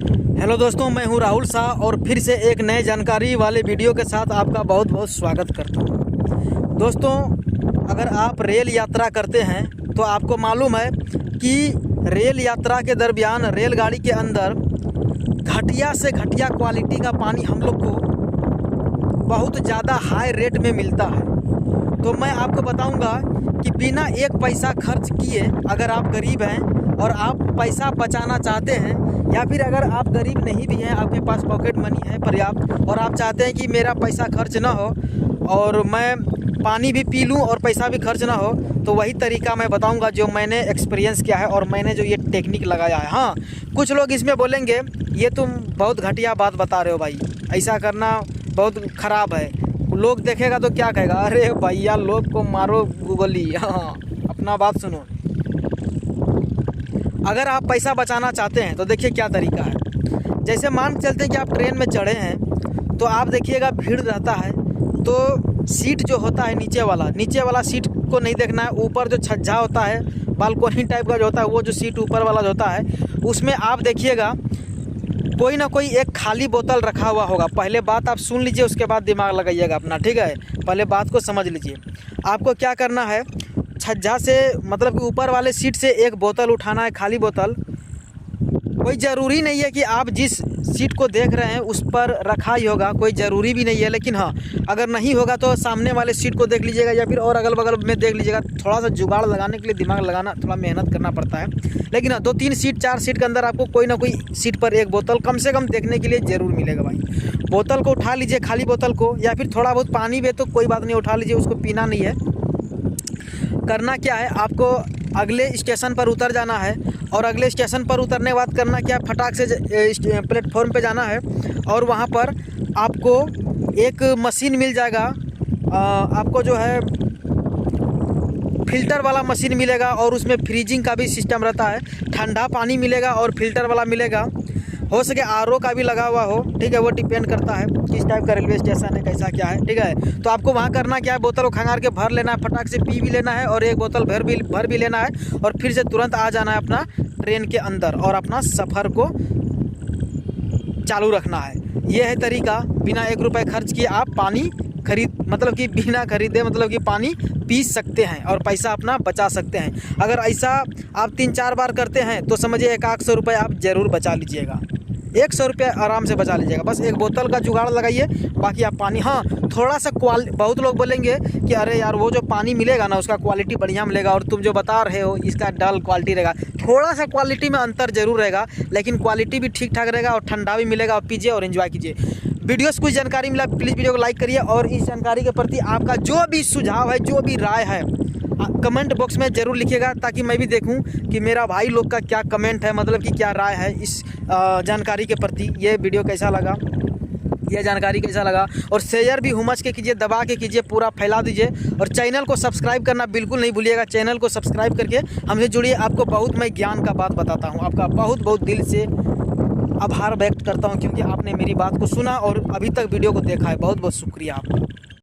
Hello दोस्तों, मैं हूं राहुल शाह और फिर से एक नए जानकारी वाले वीडियो के साथ आपका बहुत बहुत स्वागत करता हूं। दोस्तों, अगर आप रेल यात्रा करते हैं तो आपको मालूम है कि रेल यात्रा के दरमियान रेलगाड़ी के अंदर घटिया से घटिया क्वालिटी का पानी हम लोग को बहुत ज़्यादा हाई रेट में मिलता है। तो मैं आपको बताऊंगा कि बिना एक पैसा खर्च किए, अगर आप गरीब हैं और आप पैसा बचाना चाहते हैं, या फिर अगर आप गरीब नहीं भी हैं, आपके पास पॉकेट मनी है पर्याप्त और आप चाहते हैं कि मेरा पैसा खर्च ना हो और मैं पानी भी पी लूँ और पैसा भी खर्च ना हो, तो वही तरीका मैं बताऊंगा जो मैंने एक्सपीरियंस किया है और मैंने जो ये टेक्निक लगाया है। हाँ, कुछ लोग इसमें बोलेंगे ये तुम बहुत घटिया बात बता रहे हो भाई, ऐसा करना बहुत ख़राब है। लोग देखेगा तो क्या कहेगा, अरे भैया लोग को मारो गूगली। हाँ, अपना बात सुनो। अगर आप पैसा बचाना चाहते हैं तो देखिए क्या तरीका है। जैसे मान चलते हैं कि आप ट्रेन में चढ़े हैं तो आप देखिएगा भीड़ रहता है, तो सीट जो होता है नीचे वाला सीट को नहीं देखना है। ऊपर जो छज्जा होता है, बालकोनी टाइप का जो होता है, वो जो सीट ऊपर वाला जो होता है, उसमें आप देखिएगा कोई ना कोई एक खाली बोतल रखा हुआ होगा। पहले बात आप सुन लीजिए, उसके बाद दिमाग लगाइएगा अपना, ठीक है। पहले बात को समझ लीजिए। आपको क्या करना है, छज्जा से मतलब कि ऊपर वाले सीट से एक बोतल उठाना है, खाली बोतल। कोई ज़रूरी नहीं है कि आप जिस सीट को देख रहे हैं उस पर रखा ही होगा, कोई ज़रूरी भी नहीं है। लेकिन हाँ, अगर नहीं होगा तो सामने वाले सीट को देख लीजिएगा या फिर और अगल बगल में देख लीजिएगा। थोड़ा सा जुगाड़ लगाने के लिए दिमाग लगाना, थोड़ा मेहनत करना पड़ता है। लेकिन हाँ, 2-3 सीट 4 सीट के अंदर आपको कोई ना कोई सीट पर एक बोतल कम से कम देखने के लिए ज़रूर मिलेगा भाई। बोतल को उठा लीजिए, खाली बोतल को, या फिर थोड़ा बहुत पानी भी तो कोई बात नहीं, उठा लीजिए, उसको पीना नहीं है। करना क्या है, आपको अगले स्टेशन पर उतर जाना है और अगले स्टेशन पर उतरने के बाद करना क्या है, फटाक से प्लेटफॉर्म पे जाना है और वहाँ पर आपको एक मशीन मिल जाएगा। आपको जो है फ़िल्टर वाला मशीन मिलेगा और उसमें फ्रीजिंग का भी सिस्टम रहता है। ठंडा पानी मिलेगा और फ़िल्टर वाला मिलेगा। हो सके आरओ का भी लगा हुआ हो, ठीक है, वो डिपेंड करता है किस टाइप का रेलवे स्टेशन है, कैसा क्या है, ठीक है। तो आपको वहाँ करना क्या है, बोतल को खंगार के भर लेना है, फटाक से पी भी लेना है और एक बोतल भर भी लेना है और फिर से तुरंत आ जाना है अपना ट्रेन के अंदर और अपना सफ़र को चालू रखना है। ये है तरीका। बिना 1 रुपये खर्च किए आप पानी मतलब कि बिना खरीदे मतलब कि पानी पी सकते हैं और पैसा अपना बचा सकते हैं। अगर ऐसा आप 3-4 बार करते हैं तो समझिए 100 रुपये आप ज़रूर बचा लीजिएगा। 100 रुपये आराम से बचा लीजिएगा। बस एक बोतल का जुगाड़ लगाइए, बाकी आप पानी। हाँ, थोड़ा सा बहुत लोग बोलेंगे कि अरे यार वो जो पानी मिलेगा ना उसका क्वालिटी बढ़िया मिलेगा और तुम जो बता रहे हो इसका डल क्वालिटी रहेगा। थोड़ा सा क्वालिटी में अंतर ज़रूर रहेगा, लेकिन क्वालिटी भी ठीक ठाक रहेगा और ठंडा भी मिलेगा। और पीजिए और एंजॉय कीजिए। वीडियो से कुछ जानकारी मिला, प्लीज़ वीडियो को लाइक करिए और इस जानकारी के प्रति आपका जो भी सुझाव है, जो भी राय है, कमेंट बॉक्स में ज़रूर लिखिएगा ताकि मैं भी देखूं कि मेरा भाई लोग का क्या कमेंट है, मतलब कि क्या राय है इस जानकारी के प्रति। ये वीडियो कैसा लगा, ये जानकारी कैसा लगा, और शेयर भी हुमच के कीजिए, दबा के कीजिए, पूरा फैला दीजिए और चैनल को सब्सक्राइब करना बिल्कुल नहीं भूलिएगा। चैनल को सब्सक्राइब करके हमसे जुड़िए। आपको बहुत मैं ज्ञान का बात बताता हूँ। आपका बहुत बहुत दिल से आभार व्यक्त करता हूँ क्योंकि आपने मेरी बात को सुना और अभी तक वीडियो को देखा है। बहुत बहुत शुक्रिया आपका।